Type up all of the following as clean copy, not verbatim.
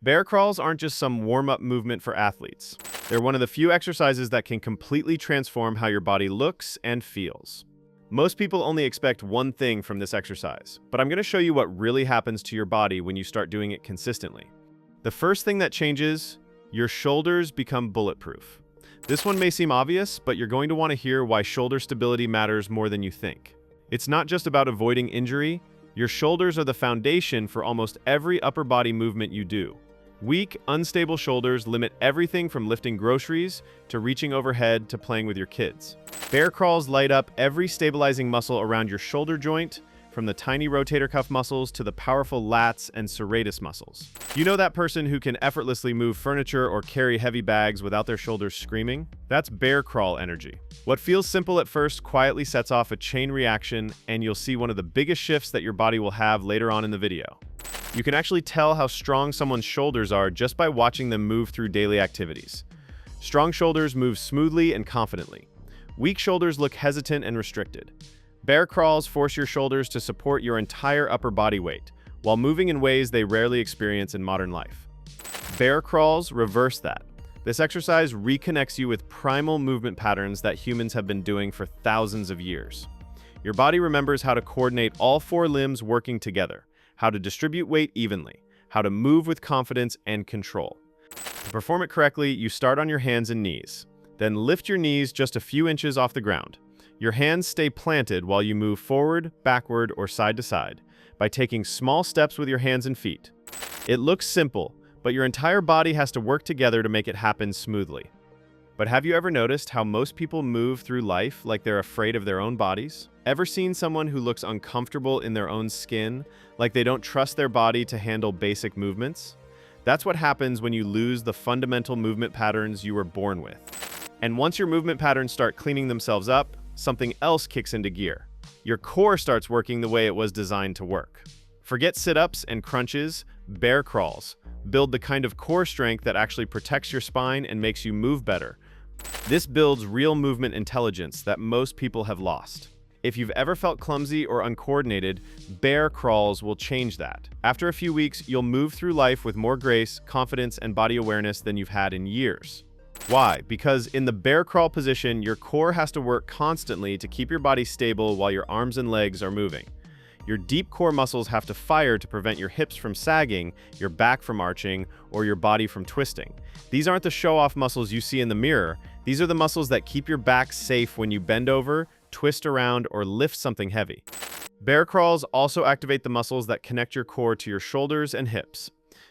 Bear crawls aren't just some warm-up movement for athletes. They're one of the few exercises that can completely transform how your body looks and feels. Most people only expect one thing from this exercise, but I'm going to show you what really happens to your body when you start doing it consistently. The first thing that changes, your shoulders become bulletproof. This one may seem obvious, but you're going to want to hear why shoulder stability matters more than you think. It's not just about avoiding injury. Your shoulders are the foundation for almost every upper body movement you do. Weak, unstable shoulders limit everything from lifting groceries to reaching overhead to playing with your kids. Bear crawls light up every stabilizing muscle around your shoulder joint, from the tiny rotator cuff muscles to the powerful lats and serratus muscles. You know that person who can effortlessly move furniture or carry heavy bags without their shoulders screaming? That's bear crawl energy. What feels simple at first quietly sets off a chain reaction, and you'll see one of the biggest shifts that your body will have later on in the video. You can actually tell how strong someone's shoulders are just by watching them move through daily activities. Strong shoulders move smoothly and confidently. Weak shoulders look hesitant and restricted. Bear crawls force your shoulders to support your entire upper body weight, while moving in ways they rarely experience in modern life. Bear crawls reverse that. This exercise reconnects you with primal movement patterns that humans have been doing for thousands of years. Your body remembers how to coordinate all four limbs working together, how to distribute weight evenly, how to move with confidence and control. To perform it correctly, you start on your hands and knees. Then lift your knees just a few inches off the ground. Your hands stay planted while you move forward, backward, or side to side by taking small steps with your hands and feet. It looks simple, but your entire body has to work together to make it happen smoothly. But have you ever noticed how most people move through life like they're afraid of their own bodies? Ever seen someone who looks uncomfortable in their own skin, like they don't trust their body to handle basic movements? That's what happens when you lose the fundamental movement patterns you were born with. And once your movement patterns start cleaning themselves up, something else kicks into gear. Your core starts working the way it was designed to work. Forget sit-ups and crunches, bear crawls. Build the kind of core strength that actually protects your spine and makes you move better. This builds real movement intelligence that most people have lost. If you've ever felt clumsy or uncoordinated, bear crawls will change that. After a few weeks, you'll move through life with more grace, confidence, and body awareness than you've had in years. Why? Because in the bear crawl position, your core has to work constantly to keep your body stable while your arms and legs are moving. Your deep core muscles have to fire to prevent your hips from sagging, your back from arching, or your body from twisting. These aren't the show-off muscles you see in the mirror. These are the muscles that keep your back safe when you bend over, twist around, or lift something heavy. Bear crawls also activate the muscles that connect your core to your shoulders and hips.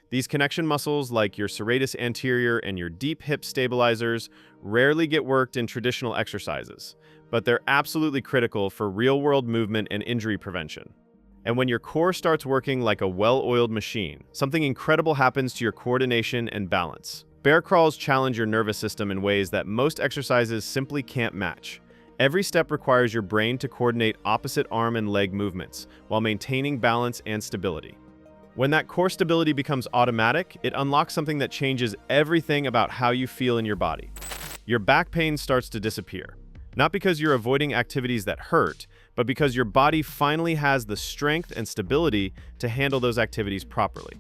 These connection muscles, like your serratus anterior and your deep hip stabilizers, rarely get worked in traditional exercises, but they're absolutely critical for real-world movement and injury prevention. And when your core starts working like a well-oiled machine, something incredible happens to your coordination and balance. Bear crawls challenge your nervous system in ways that most exercises simply can't match. Every step requires your brain to coordinate opposite arm and leg movements while maintaining balance and stability. When that core stability becomes automatic, it unlocks something that changes everything about how you feel in your body. Your back pain starts to disappear. Not because you're avoiding activities that hurt, but because your body finally has the strength and stability to handle those activities properly.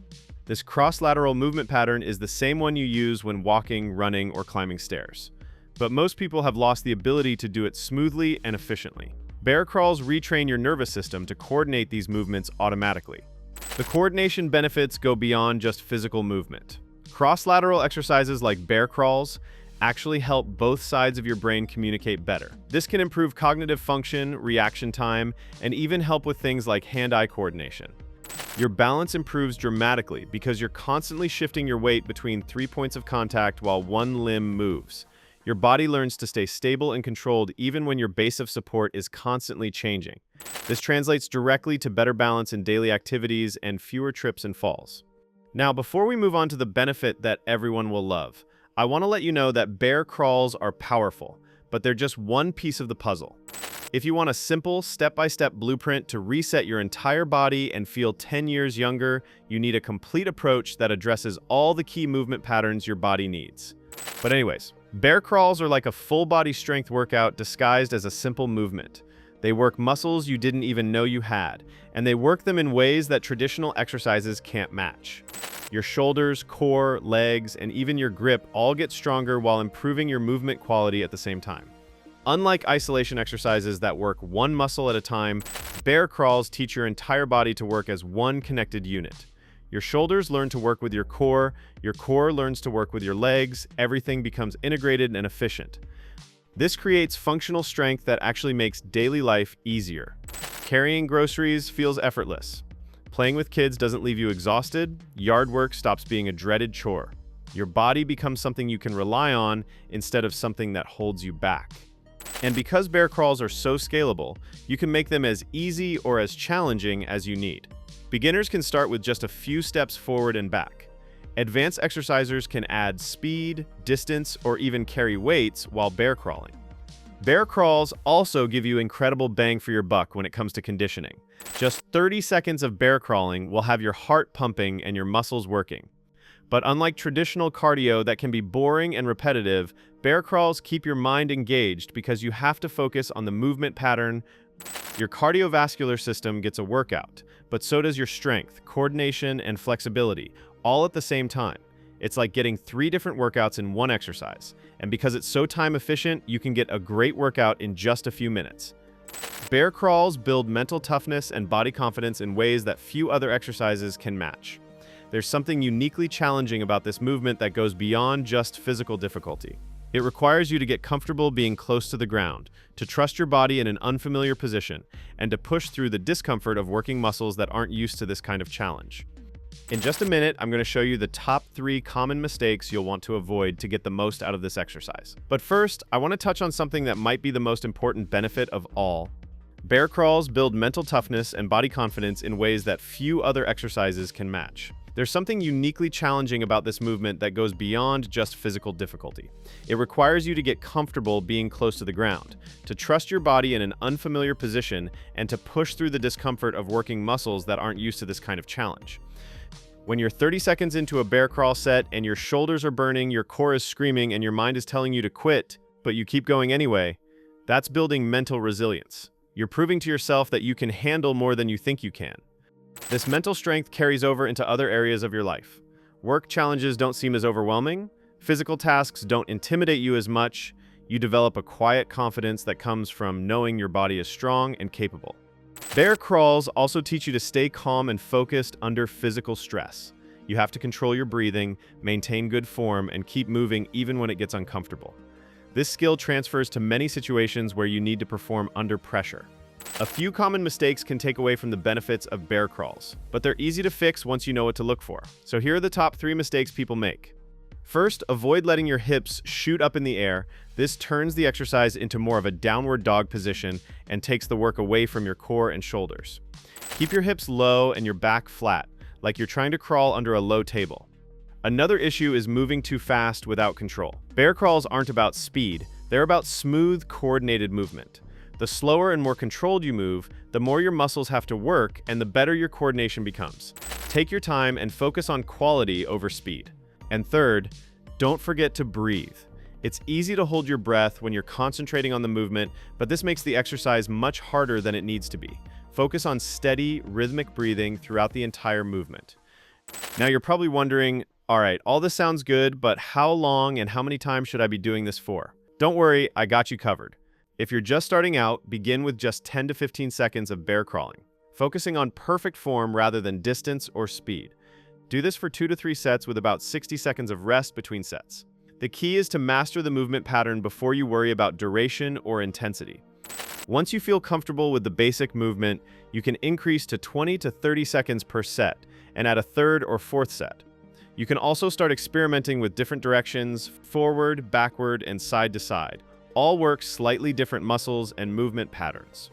This cross-lateral movement pattern is the same one you use when walking, running, or climbing stairs. But most people have lost the ability to do it smoothly and efficiently. Bear crawls retrain your nervous system to coordinate these movements automatically. The coordination benefits go beyond just physical movement. Cross-lateral exercises like bear crawls actually help both sides of your brain communicate better. This can improve cognitive function, reaction time, and even help with things like hand-eye coordination. Your balance improves dramatically because you're constantly shifting your weight between 3 points of contact while one limb moves. Your body learns to stay stable and controlled even when your base of support is constantly changing. This translates directly to better balance in daily activities and fewer trips and falls. Now, before we move on to the benefit that everyone will love, I want to let you know that bear crawls are powerful, but they're just one piece of the puzzle. If you want a simple, step-by-step blueprint to reset your entire body and feel 10 years younger, you need a complete approach that addresses all the key movement patterns your body needs. But anyways, bear crawls are like a full-body strength workout disguised as a simple movement. They work muscles you didn't even know you had, and they work them in ways that traditional exercises can't match. Your shoulders, core, legs, and even your grip all get stronger while improving your movement quality at the same time. Unlike isolation exercises that work one muscle at a time, bear crawls teach your entire body to work as one connected unit. Your shoulders learn to work with your core learns to work with your legs, everything becomes integrated and efficient. This creates functional strength that actually makes daily life easier. Carrying groceries feels effortless. Playing with kids doesn't leave you exhausted. Yard work stops being a dreaded chore. Your body becomes something you can rely on instead of something that holds you back. And because bear crawls are so scalable, you can make them as easy or as challenging as you need. Beginners can start with just a few steps forward and back. Advanced exercisers can add speed, distance, or even carry weights while bear crawling. Bear crawls also give you incredible bang for your buck when it comes to conditioning. Just 30 seconds of bear crawling will have your heart pumping and your muscles working. But unlike traditional cardio that can be boring and repetitive, bear crawls keep your mind engaged because you have to focus on the movement pattern. Your cardiovascular system gets a workout, but so does your strength, coordination, and flexibility, all at the same time. It's like getting 3 different workouts in one exercise, and because it's so time efficient, you can get a great workout in just a few minutes. Bear crawls build mental toughness and body confidence in ways that few other exercises can match. There's something uniquely challenging about this movement that goes beyond just physical difficulty. It requires you to get comfortable being close to the ground, to trust your body in an unfamiliar position, and to push through the discomfort of working muscles that aren't used to this kind of challenge. In just a minute, I'm going to show you the top 3 common mistakes you'll want to avoid to get the most out of this exercise. But first, I want to touch on something that might be the most important benefit of all. Bear crawls build mental toughness and body confidence in ways that few other exercises can match. There's something uniquely challenging about this movement that goes beyond just physical difficulty. It requires you to get comfortable being close to the ground, to trust your body in an unfamiliar position, and to push through the discomfort of working muscles that aren't used to this kind of challenge. When you're 30 seconds into a bear crawl set and your shoulders are burning, your core is screaming, and your mind is telling you to quit, but you keep going anyway, that's building mental resilience. You're proving to yourself that you can handle more than you think you can. This mental strength carries over into other areas of your life. Work challenges don't seem as overwhelming. Physical tasks don't intimidate you as much. You develop a quiet confidence that comes from knowing your body is strong and capable. Bear crawls also teach you to stay calm and focused under physical stress. You have to control your breathing, maintain good form, and keep moving even when it gets uncomfortable. This skill transfers to many situations where you need to perform under pressure. A few common mistakes can take away from the benefits of bear crawls, but they're easy to fix once you know what to look for. So here are the top 3 mistakes people make. First, avoid letting your hips shoot up in the air. This turns the exercise into more of a downward dog position and takes the work away from your core and shoulders. Keep your hips low and your back flat, like you're trying to crawl under a low table. Another issue is moving too fast without control. Bear crawls aren't about speed, they're about smooth, coordinated movement. The slower and more controlled you move, the more your muscles have to work and the better your coordination becomes. Take your time and focus on quality over speed. And third, don't forget to breathe. It's easy to hold your breath when you're concentrating on the movement, but this makes the exercise much harder than it needs to be. Focus on steady, rhythmic breathing throughout the entire movement. Now you're probably wondering, all right, all this sounds good, but how long and how many times should I be doing this for? Don't worry, I got you covered. If you're just starting out, begin with just 10 to 15 seconds of bear crawling, focusing on perfect form rather than distance or speed. Do this for 2 to 3 sets with about 60 seconds of rest between sets. The key is to master the movement pattern before you worry about duration or intensity. Once you feel comfortable with the basic movement, you can increase to 20 to 30 seconds per set and add a 3rd or 4th set. You can also start experimenting with different directions, forward, backward, and side to side. All work slightly different muscles and movement patterns.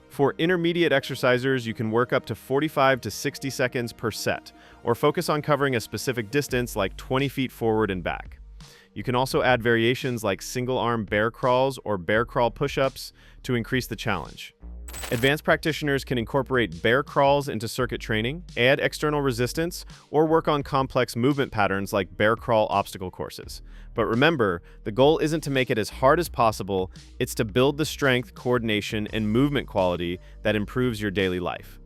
For intermediate exercisers, you can work up to 45 to 60 seconds per set, or focus on covering a specific distance like 20 feet forward and back. You can also add variations like single-arm bear crawls or bear crawl push-ups to increase the challenge. Advanced practitioners can incorporate bear crawls into circuit training, add external resistance, or work on complex movement patterns like bear crawl obstacle courses. But remember, the goal isn't to make it as hard as possible, it's to build the strength, coordination, and movement quality that improves your daily life.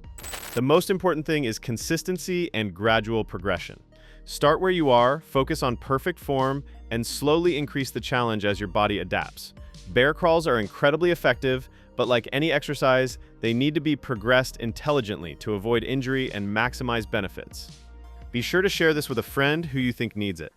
The most important thing is consistency and gradual progression. Start where you are, focus on perfect form, and slowly increase the challenge as your body adapts. Bear crawls are incredibly effective, but like any exercise, they need to be progressed intelligently to avoid injury and maximize benefits. Be sure to share this with a friend who you think needs it.